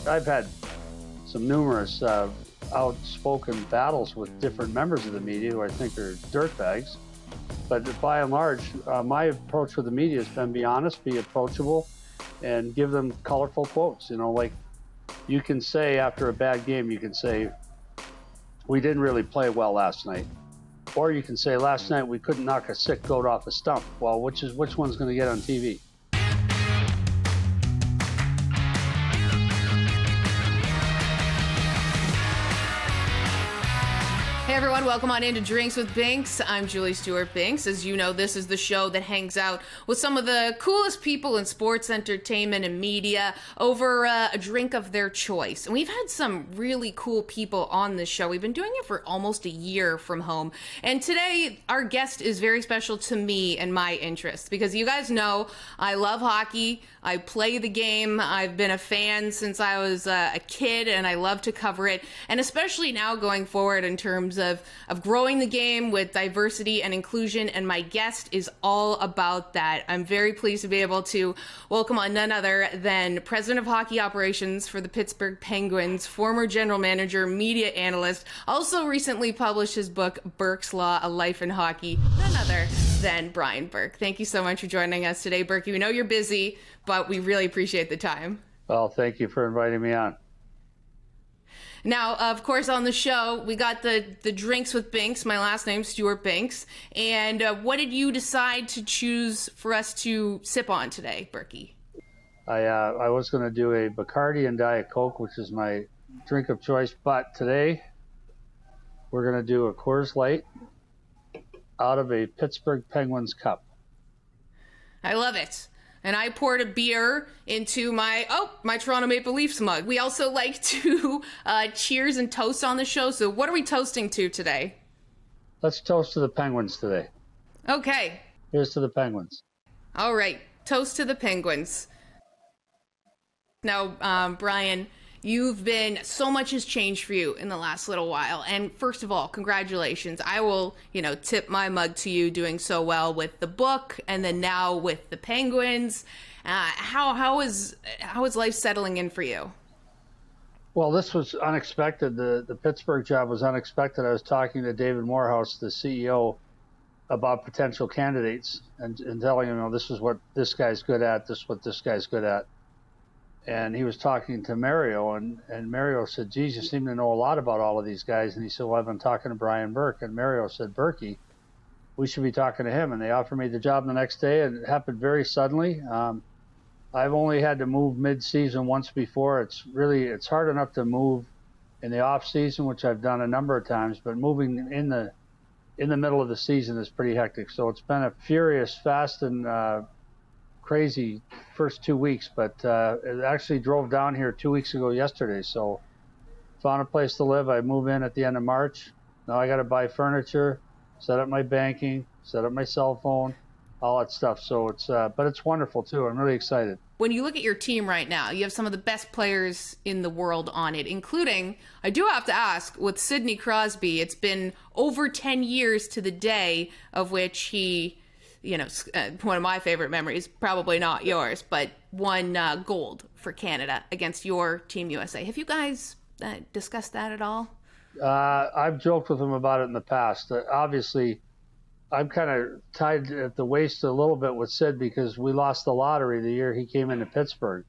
I've had some numerous outspoken battles with different members of the media who I think are dirtbags. But by and large, my approach with the media has been be honest, be approachable, and give them colorful quotes. You know, like you can say after a bad game, you can say, we didn't really play well last night. Or you can say, last night we couldn't knock a sick goat off a stump. Well, which one's going to get on TV? Hey everyone, welcome on into Drinks with Binks. I'm Julie Stewart-Binks. As you know, this is the show that hangs out with some of the coolest people in sports, entertainment, and media over a drink of their choice. And we've had some really cool people on this show. We've been doing it for almost a year from home. And today, our guest is very special to me and my interests because you guys know I love hockey. I play the game. I've been a fan since I was a kid, and I love to cover it. And especially now going forward in terms of growing the game with diversity and inclusion, and my guest is all about that. I'm very pleased to be able to welcome on none other than President of Hockey Operations for the Pittsburgh Penguins, former general manager, media analyst, also recently published his book, Burke's Law, A Life in Hockey, none other than Brian Burke. Thank you so much for joining us today, Burke. We know you're busy, but we really appreciate the time. Well, thank you for inviting me on. Now, of course, on the show, we got the Drinks with Binks. My last name's Stewart-Binks. And what did you decide to choose for us to sip on today, Berkey? I was going to do a Bacardi and Diet Coke, which is my drink of choice. But today, we're going to do a Coors Light out of a Pittsburgh Penguins cup. I love it. And I poured a beer into my Toronto Maple Leafs mug. We also like to cheers and toast on the show. So what are we toasting to today? Let's toast to the Penguins today. Okay. Here's to the Penguins. All right. Toast to the Penguins. Now, Brian, so much has changed for you in the last little while. And first of all, congratulations. I will, tip my mug to you doing so well with the book and then now with the Penguins. How is life settling in for you? Well, this was unexpected. The Pittsburgh job was unexpected. I was talking to David Morehouse, the CEO, about potential candidates and telling him, this is what this guy's good at, this is what this guy's good at. And he was talking to Mario, and Mario said, geez, you seem to know a lot about all of these guys. And he said, well, I've been talking to Brian Burke. And Mario said, Berkey, we should be talking to him. And they offered me the job the next day, and it happened very suddenly. I've only had to move mid-season once before. It's hard enough to move in the off-season, which I've done a number of times, but moving in the middle of the season is pretty hectic. So it's been a furious, fast, and crazy first 2 weeks, but it actually drove down here 2 weeks ago yesterday. So found a place to live. I move in at the end of March. Now I got to buy furniture, set up my banking, set up my cell phone, all that stuff. So but it's wonderful too. I'm really excited. When you look at your team right now, you have some of the best players in the world on it, including, I do have to ask, with Sidney Crosby. It's been over 10 years to the day of which he, one of my favorite memories, probably not yours, but won gold for Canada against your Team USA. Have you guys discussed that at all? I've joked with him about it in the past. Obviously, I'm kind of tied at the waist a little bit with Sid because we lost the lottery the year he came into Pittsburgh.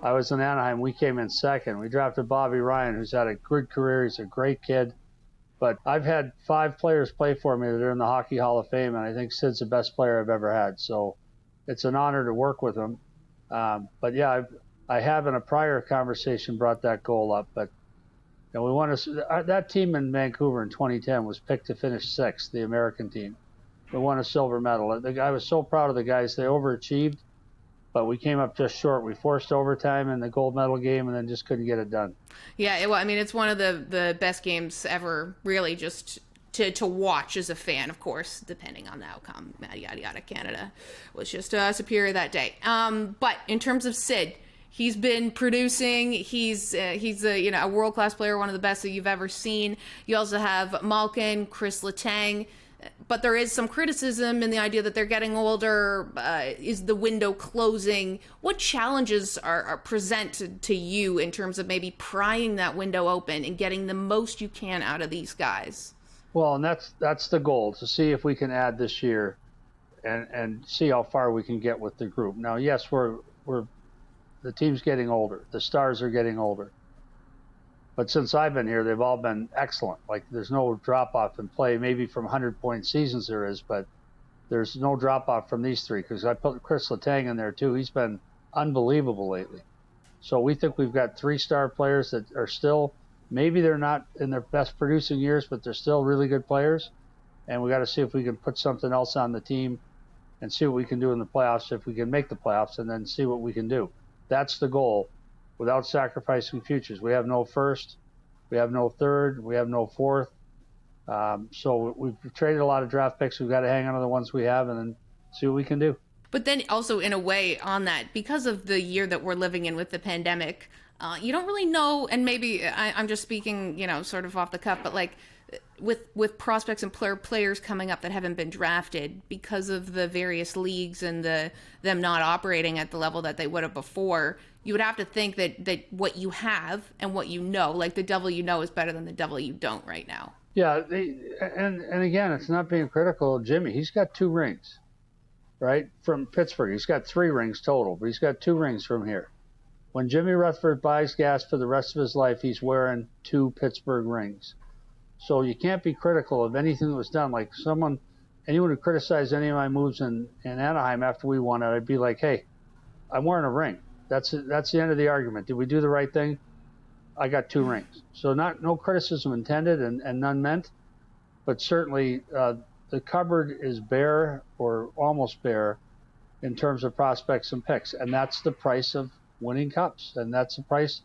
I was in Anaheim. We came in second. We drafted Bobby Ryan, who's had a good career. He's a great kid. But I've had 5 players play for me that are in the Hockey Hall of Fame, and I think Sid's the best player I've ever had. So it's an honor to work with him. But yeah, I have in a prior conversation brought that goal up. But we won that team in Vancouver in 2010 was picked to finish 6th, the American team. We won a silver medal. I was so proud of the guys. They overachieved, but we came up just short. We forced overtime in the gold medal game and then just couldn't get it done. Yeah, it's one of the best games ever, really, just to watch as a fan, of course, depending on the outcome. Yada, yada, Canada was just superior that day. But in terms of Sid, he's been producing. He's a world-class player, one of the best that you've ever seen. You also have Malkin, Chris Letang. but there is some criticism in the idea that they're getting older. Is the window closing? What challenges are presented to you in terms of maybe prying that window open and getting the most you can out of these guys? Well, and that's the goal, to see if we can add this year and see how far we can get with the group. Now, yes, the team's getting older. The stars are getting older. But since I've been here, they've all been excellent. Like, there's no drop-off in play. Maybe from 100-point seasons there is, but there's no drop-off from these three, because I put Chris Letang in there too. He's been unbelievable lately. So we think we've got three-star players that are still, maybe they're not in their best producing years, but they're still really good players. And we got to see if we can put something else on the team and see what we can do in the playoffs, if we can make the playoffs, and then see what we can do. That's the goal, without sacrificing futures. We have no first, we have no third, we have no fourth. So we've traded a lot of draft picks. We've got to hang on to the ones we have and then see what we can do. But then also, in a way, on that, because of the year that we're living in with the pandemic, you don't really know, and maybe I'm just speaking, sort of off the cuff, but like with prospects and players coming up that haven't been drafted because of the various leagues and them not operating at the level that they would have before, you would have to think that what you have and what you know, like the devil you know is better than the devil you don't right now. Yeah, and again, it's not being critical of Jimmy. He's got 2 rings, right, from Pittsburgh. He's got 3 rings total, but he's got 2 rings from here. When Jimmy Rutherford buys gas for the rest of his life, he's wearing 2 Pittsburgh rings. So you can't be critical of anything that was done. Like anyone who criticized any of my moves in Anaheim after we won it, I'd be like, hey, I'm wearing a ring. That's the end of the argument. Did we do the right thing? I got 2 rings. So no criticism intended and none meant, but certainly the cupboard is bare or almost bare in terms of prospects and picks, and that's the price of winning cups, and that's the price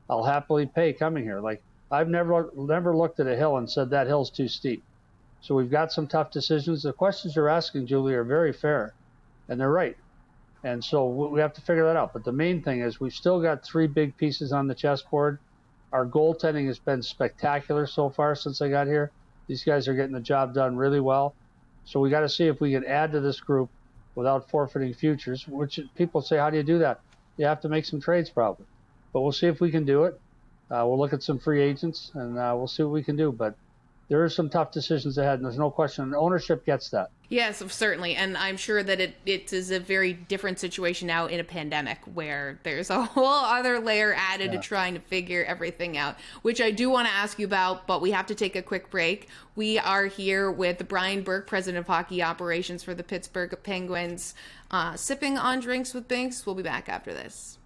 I'll happily pay coming here. Like, I've never looked at a hill and said that hill's too steep. So we've got some tough decisions. The questions you're asking, Julie, are very fair, and they're right. And so we have to figure that out. But the main thing is we've still got 3 big pieces on the chessboard. Our goaltending has been spectacular so far since I got here. These guys are getting the job done really well. So we got to see if we can add to this group without forfeiting futures, which people say, how do you do that? You have to make some trades probably. But we'll see if we can do it. We'll look at some free agents, and we'll see what we can do. But there are some tough decisions ahead, and there's no question. Ownership gets that. Yes, certainly. And I'm sure that it is a very different situation now in a pandemic where there's a whole other layer added to trying to figure everything out, which I do want to ask you about, but we have to take a quick break. We are here with Brian Burke, President of Hockey Operations for the Pittsburgh Penguins, sipping on Drinks with Binks. We'll be back after this.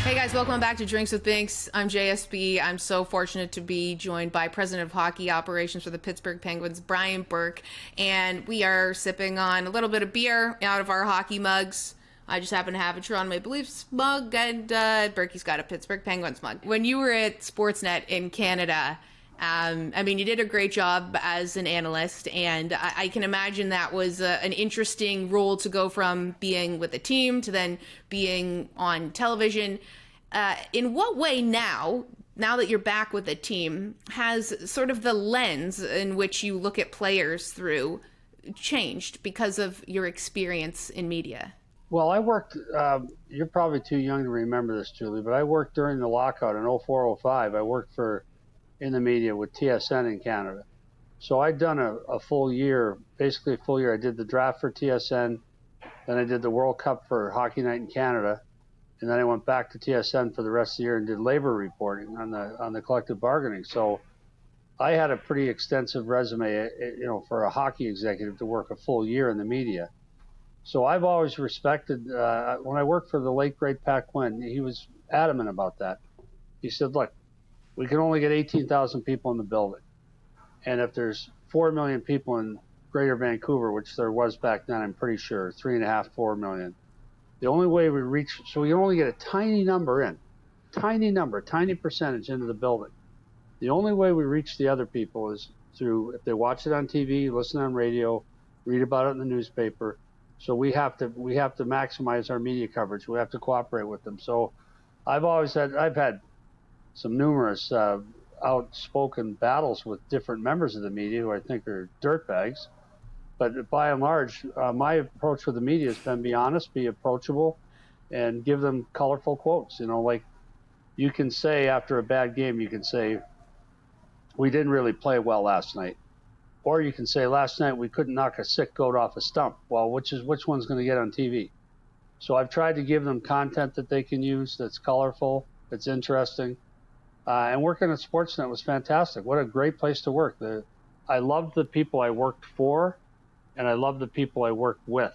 Hey guys, welcome back to Drinks with Binks. I'm JSB. I'm so fortunate to be joined by President of Hockey Operations for the Pittsburgh Penguins, Brian Burke, and we are sipping on a little bit of beer out of our hockey mugs. I just happen to have a Toronto Maple Leafs mug, and Berkey's got a Pittsburgh Penguins mug. When you were at Sportsnet in Canada, you did a great job as an analyst, and I can imagine that was an interesting role to go from being with the team to then being on television. In what way now that you're back with the team, has sort of the lens in which you look at players through changed because of your experience in media? Well, I worked, you're probably too young to remember this, Julie, but I worked during the lockout in 04-05. I worked in the media with TSN in Canada. So I'd done a full year, basically a full year. I did the draft for TSN, then I did the World Cup for Hockey Night in Canada, and then I went back to TSN for the rest of the year and did labor reporting on the collective bargaining. So I had a pretty extensive resume, for a hockey executive to work a full year in the media. So I've always respected, when I worked for the late, great Pat Quinn, he was adamant about that. He said, look, we can only get 18,000 people in the building. And if there's 4 million people in Greater Vancouver, which there was back then, I'm pretty sure, 3.5, 4 million, the only way we reach, so we can only get a tiny percentage into the building. The only way we reach the other people is through, if they watch it on TV, listen on radio, read about it in the newspaper, So we have to maximize our media coverage. We have to cooperate with them. So I've had some numerous outspoken battles with different members of the media who I think are dirtbags. But by and large, my approach with the media has been be honest, be approachable, and give them colorful quotes. Like you can say after a bad game, you can say, we didn't really play well last night. Or you can say, last night we couldn't knock a sick goat off a stump. Well, which one's going to get on TV? So I've tried to give them content that they can use that's colorful, that's interesting. And working at Sportsnet was fantastic. What a great place to work. I loved the people I worked for, and I loved the people I worked with.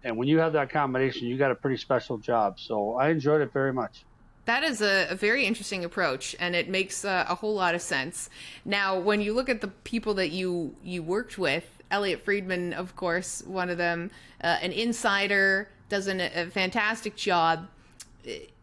And when you have that combination, you got a pretty special job. So I enjoyed it very much. That is a very interesting approach, and it makes a whole lot of sense. Now, when you look at the people that you worked with, Elliot Friedman, of course, one of them, an insider, does a fantastic job.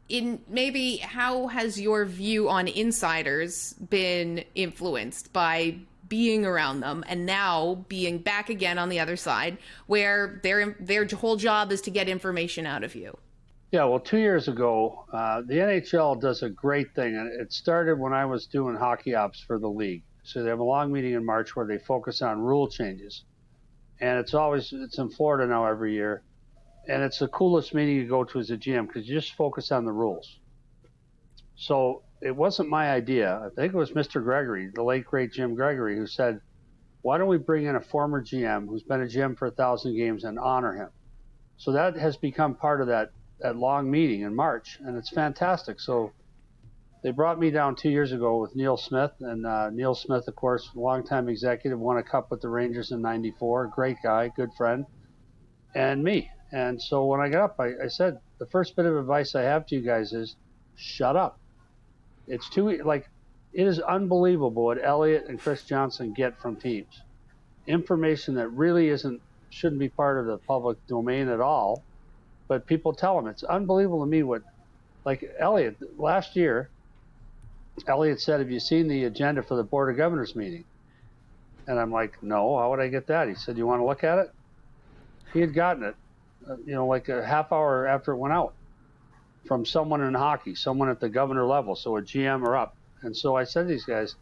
Maybe how has your view on insiders been influenced by being around them and now being back again on the other side, where their whole job is to get information out of you? Yeah, well, 2 years ago, the NHL does a great thing, and it started when I was doing hockey ops for the league. So they have a long meeting in March where they focus on rule changes, and it's in Florida now every year, and it's the coolest meeting you go to as a GM because you just focus on the rules. So it wasn't my idea. I think it was Mr. Gregory, the late great Jim Gregory, who said, "Why don't we bring in a former GM who's been a GM for 1,000 games and honor him?" So that has become part of that long meeting in March, and it's fantastic. So they brought me down 2 years ago with Neil Smith, and Neil Smith, of course, longtime executive, won a cup with the Rangers in '94, great guy, good friend, and me. And so when I got up, I said, the first bit of advice I have to you guys is shut up. It is unbelievable what Elliot and Chris Johnson get from teams. Information that really shouldn't be part of the public domain at all. But people tell him. It's unbelievable to me like Elliot, last year, Elliot said, "Have you seen the agenda for the Board of Governors meeting?" And I'm like, "No, how would I get that?" He said, "You want to look at it?" He had gotten it, like a half hour after it went out from someone in hockey, someone at the governor level, so a GM or up. And so I said to these guys,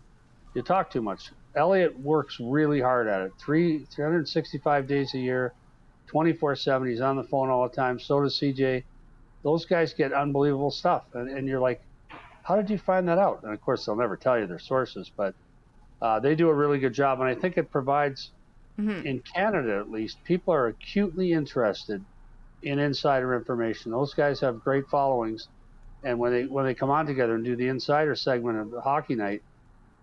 you talk too much. Elliot works really hard at it, 365 days a year, 24/7. He's on the phone all the time. So does CJ. Those guys get unbelievable stuff. And you're like, how did you find that out? And of course, they'll never tell you their sources, but they do a really good job. And I think it provides, in Canada at least, people are acutely interested in insider information. Those guys have great followings. And when they come on together and do the insider segment of the hockey night,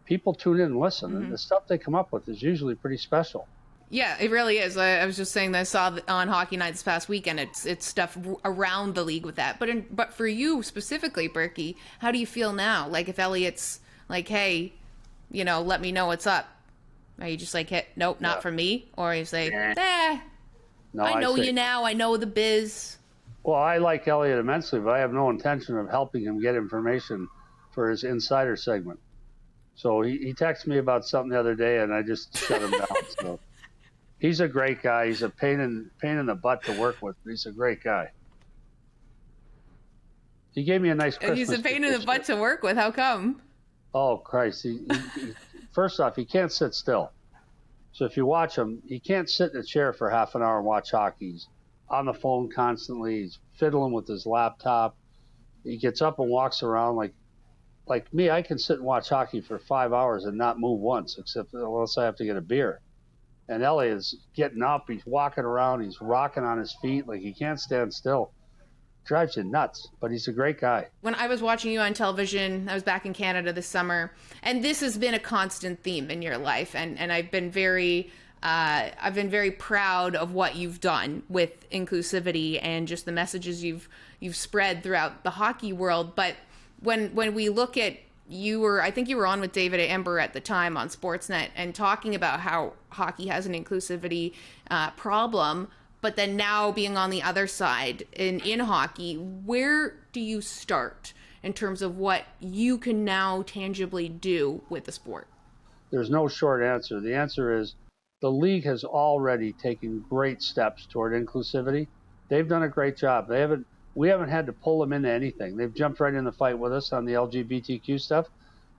people tune in and listen. And the stuff they come up with is usually pretty special. Yeah, it really is. I was just saying that I saw on Hockey Night this past weekend. It's stuff around the league with that. But for you specifically, Berkey, how do you feel now? Like if Elliot's like, hey, let me know what's up. Are you just like, hey, nope, not for me? Or you say, no, I know you now. I know the biz. Well, I like Elliot immensely, but I have no intention of helping him get information for his insider segment. So he texted me about something the other day, and I just shut him down. So. He's a great guy. He's a pain in the butt to work with, but he's a great guy. He gave me a nice Christmas. He's a pain in the butt to work with. How come? Oh, Christ. He first off, he can't sit still. So if you watch him, he can't sit in a chair for half an hour and watch hockey. He's on the phone constantly. He's fiddling with his laptop. He gets up and walks around like me. I can sit and watch hockey for 5 hours and not move once, unless I have to get a beer. And Elliot is getting up, he's walking around, he's rocking on his feet, like he can't stand still. Drives you nuts, but he's a great guy. When I was watching you on television, I was back in Canada this summer, and this has been a constant theme in your life, and I've been very proud of what you've done with inclusivity and just the messages you've spread throughout the hockey world. But when we look at I think you were on with David Amber at the time on Sportsnet and talking about how hockey has an inclusivity problem, but then now being on the other side in hockey, where do you start in terms of what you can now tangibly do with the sport? There's no short answer. The answer is the league has already taken great steps toward inclusivity. They've done a great job. We haven't had to pull them into anything. They've jumped right in the fight with us on the LGBTQ stuff.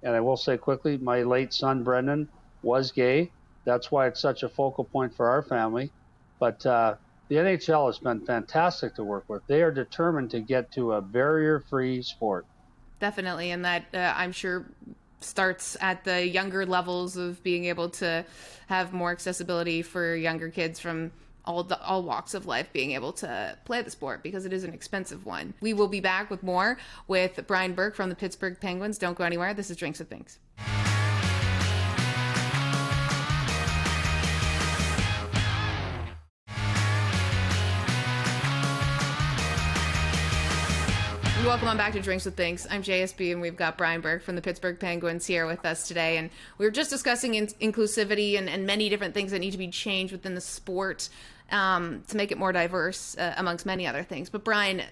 And I will say quickly, my late son, Brendan, was gay. That's why it's such a focal point for our family. But the NHL has been fantastic to work with. They are determined to get to a barrier-free sport. Definitely. And that I'm sure starts at the younger levels of being able to have more accessibility for younger kids from all walks of life being able to play the sport, because it is an expensive one. We will be back with more with Brian Burke from the Pittsburgh Penguins. Don't go anywhere. This is Drinks with Binks. Welcome on back to Drinks with Binks. I'm JSB, and we've got Brian Burke from the Pittsburgh Penguins here with us today. And we were just discussing inclusivity and many different things that need to be changed within the sport to make it more diverse, amongst many other things. But Brian,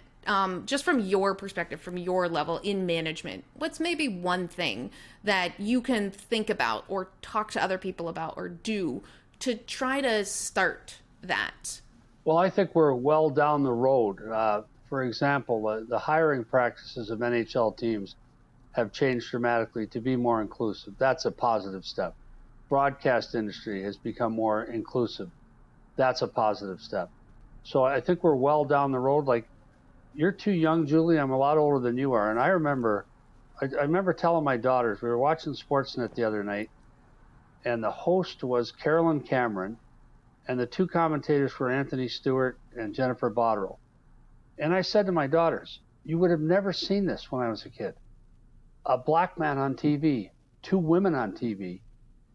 just from your perspective, from your level in management, what's maybe one thing that you can think about or talk to other people about or do to try to start that? Well, I think we're well down the road. For example, the hiring practices of NHL teams have changed dramatically to be more inclusive. That's a positive step. Broadcast industry has become more inclusive. That's a positive step. So I think we're well down the road. Like, you're too young, Julie. I'm a lot older than you are. And I remember telling my daughters, we were watching Sportsnet the other night, and the host was Carolyn Cameron, and the two commentators were Anthony Stewart and Jennifer Botterill. And I said to my daughters, you would have never seen this when I was a kid. A black man on TV, two women on TV.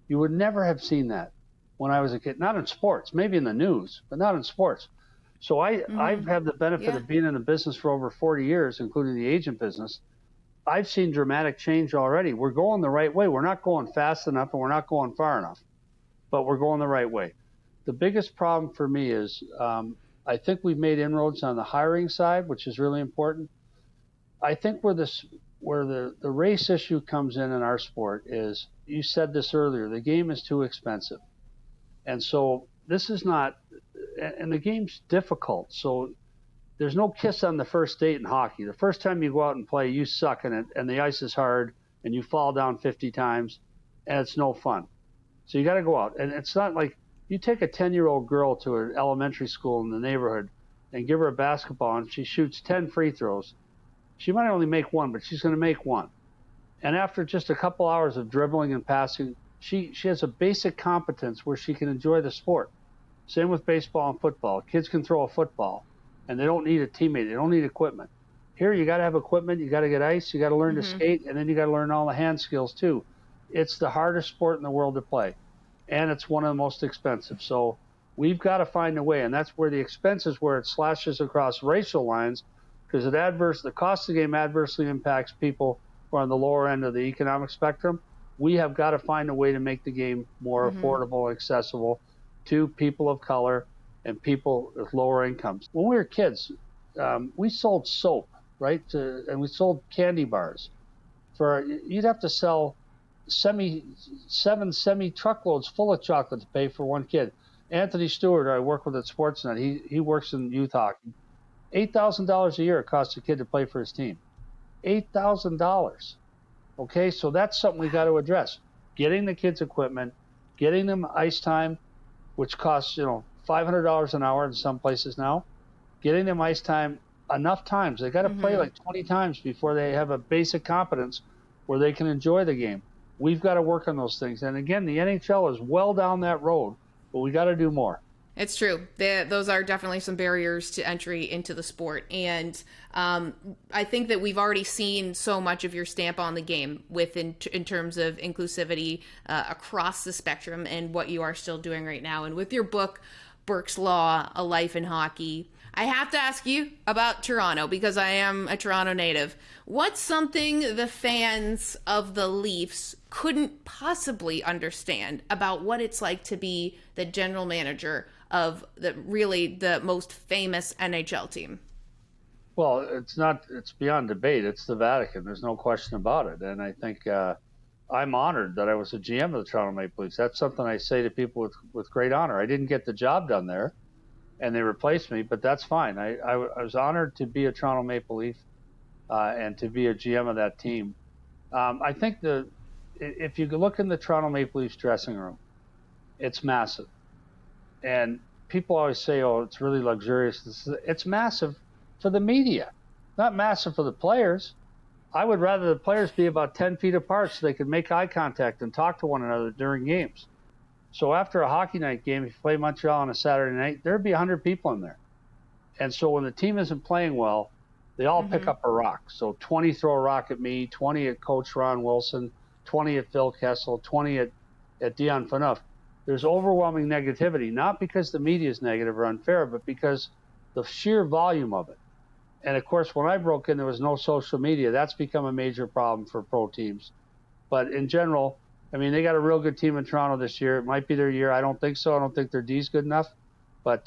You would never have seen that when I was a kid. Not in sports, maybe in the news, but not in sports. So I've had the benefit of being in the business for over 40 years, including the agent business. I've seen dramatic change already. We're going the right way. We're not going fast enough and we're not going far enough, but we're going the right way. The biggest problem for me is I think we've made inroads on the hiring side, which is really important. I think where the race issue comes in our sport is, you said this earlier, the game is too expensive. And so this is not, and the game's difficult. So there's no kiss on the first date in hockey. The first time you go out and play, you suck in it, and the ice is hard, and you fall down 50 times, and it's no fun. So you got to go out. And it's not like, you take a 10-year-old girl to an elementary school in the neighborhood and give her a basketball and she shoots 10 free throws. She might only make one, but she's going to make one. And after just a couple hours of dribbling and passing, she has a basic competence where she can enjoy the sport. Same with baseball and football. Kids can throw a football and they don't need a teammate. They don't need equipment. Here, you got to have equipment. You got to get ice. You got to learn to skate, and then you got to learn all the hand skills too. It's the hardest sport in the world to play. And it's one of the most expensive. So we've got to find a way, and that's where the expense is, where it slashes across racial lines, because the cost of the game adversely impacts people who are on the lower end of the economic spectrum. We have got to find a way to make the game more affordable and accessible to people of color and people with lower incomes. When we were kids, we sold soap, right? And we sold candy bars. You'd have to sell seven semi truckloads full of chocolate to pay for one kid. Anthony Stewart, I work with at Sportsnet. He works in youth hockey. $8,000 a year it costs a kid to play for his team. $8,000. Okay, so that's something we got to address. Getting the kids equipment, getting them ice time, which costs $500 an hour in some places now. Getting them ice time enough times. They got to play like 20 times before they have a basic competence where they can enjoy the game. We've got to work on those things. And again, the NHL is well down that road, but we got to do more. It's true. Those are definitely some barriers to entry into the sport. And I think that we've already seen so much of your stamp on the game in terms of inclusivity across the spectrum and what you are still doing right now. And with your book, Burke's Law, A Life in Hockey, I have to ask you about Toronto because I am a Toronto native. What's something the fans of the Leafs couldn't possibly understand about what it's like to be the general manager of the most famous NHL team? Well, it's beyond debate. It's the Vatican. There's no question about it. And I think a I'm honored that I was a GM of the Toronto Maple Leafs. That's something I say to people with great honor. I didn't get the job done there, and they replaced me, but that's fine. I was honored to be a Toronto Maple Leaf and to be a GM of that team. I think if you look in the Toronto Maple Leafs dressing room, it's massive. And people always say, oh, it's really luxurious. It's massive for the media, not massive for the players. I would rather the players be about 10 feet apart so they could make eye contact and talk to one another during games. So after a hockey night game, if you play Montreal on a Saturday night, there'd be 100 people in there. And so when the team isn't playing well, they all pick up a rock. So 20 throw a rock at me, 20 at Coach Ron Wilson, 20 at Phil Kessel, 20 at Dion Phaneuf. There's overwhelming negativity, not because the media is negative or unfair, but because the sheer volume of it. And of course, when I broke in, there was no social media. That's become a major problem for pro teams. But in general, I mean, they got a real good team in Toronto this year. It might be their year. I don't think so. I don't think their D's good enough. But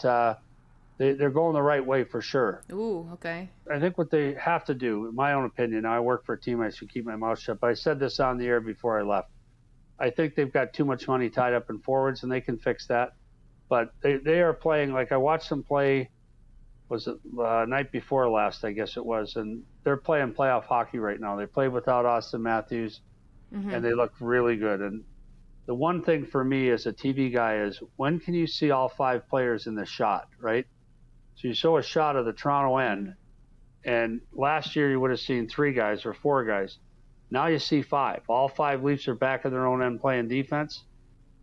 they're going the right way for sure. Ooh, okay. I think what they have to do, in my own opinion, now I work for a team, I should keep my mouth shut, but I said this on the air before I left. I think they've got too much money tied up in forwards, and they can fix that. But they are playing, like I watched them play, was it night before last, I guess it was, and they're playing playoff hockey right now. They played without Austin Matthews, and they look really good. And the one thing for me as a TV guy is, when can you see all 5 players in the shot, right? So you show a shot of the Toronto end, and last year you would have seen 3 guys or 4 guys. Now you see 5. All 5 Leafs are back in their own end playing defense,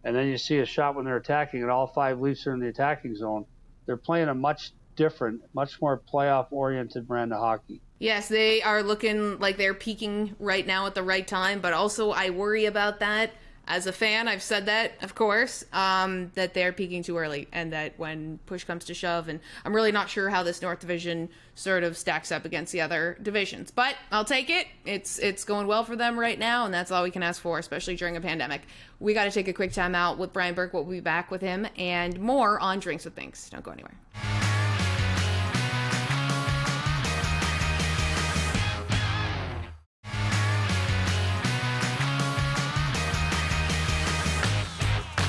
and then you see a shot when they're attacking, and all 5 Leafs are in the attacking zone. They're playing a much different, much more playoff-oriented brand of hockey. Yes, they are looking like they're peaking right now at the right time, but also I worry about that. As a fan, I've said that, of course, that they're peaking too early, and that when push comes to shove, and I'm really not sure how this North Division sort of stacks up against the other divisions. But I'll take it. It's going well for them right now, and that's all we can ask for, especially during a pandemic. We got to take a quick time out with Brian Burke. We'll be back with him and more on Drinks with Binks. Don't go anywhere.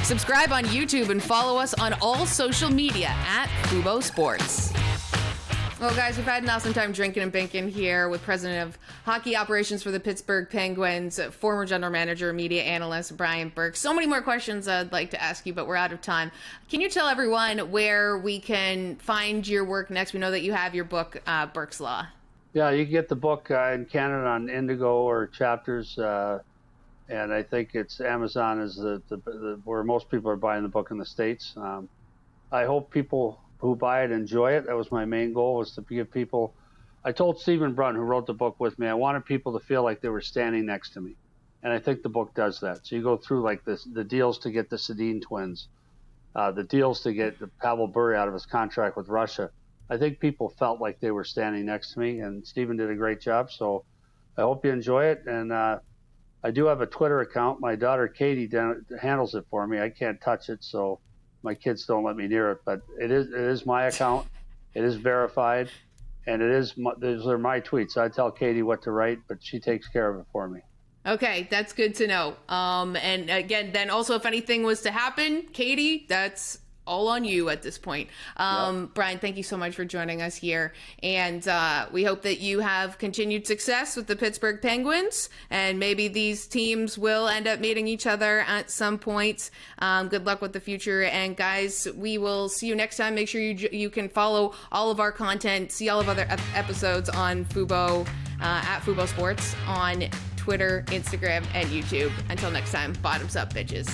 Subscribe on YouTube and follow us on all social media at Fubo Sports. Well, guys, we've had an awesome time drinking and binking here with President of Hockey Operations for the Pittsburgh Penguins, former General Manager, Media Analyst, Brian Burke. So many more questions I'd like to ask you, but we're out of time. Can you tell everyone where we can find your work next? We know that you have your book, Burke's Law. Yeah, you can get the book in Canada on Indigo or Chapters, and I think it's Amazon is the where most people are buying the book in the States. I hope people who buy it enjoy it. That was my main goal, was to give people. I told Stephen Brunn, who wrote the book with me, I wanted people to feel like they were standing next to me, and I think the book does that. So you go through like the deals to get the Sedin twins, the deals to get Pavel Bure out of his contract with Russia. I think people felt like they were standing next to me, and Stephen did a great job. So I hope you enjoy it, and I do have a Twitter account. My daughter Katie handles it for me. I can't touch it, so my kids don't let me near it. But it is my account. It is verified, and those are my tweets. I tell Katie what to write, but she takes care of it for me. Okay, that's good to know. And again, then also if anything was to happen, Katie, that's all on you at this point. Yep. Brian, thank you so much for joining us here. And we hope that you have continued success with the Pittsburgh Penguins, and maybe these teams will end up meeting each other at some point. Good luck with the future. And guys, we will see you next time. Make sure you can follow all of our content, see all of other episodes on Fubo, at Fubo Sports on Twitter, Instagram, and YouTube. Until next time, bottoms up, bitches.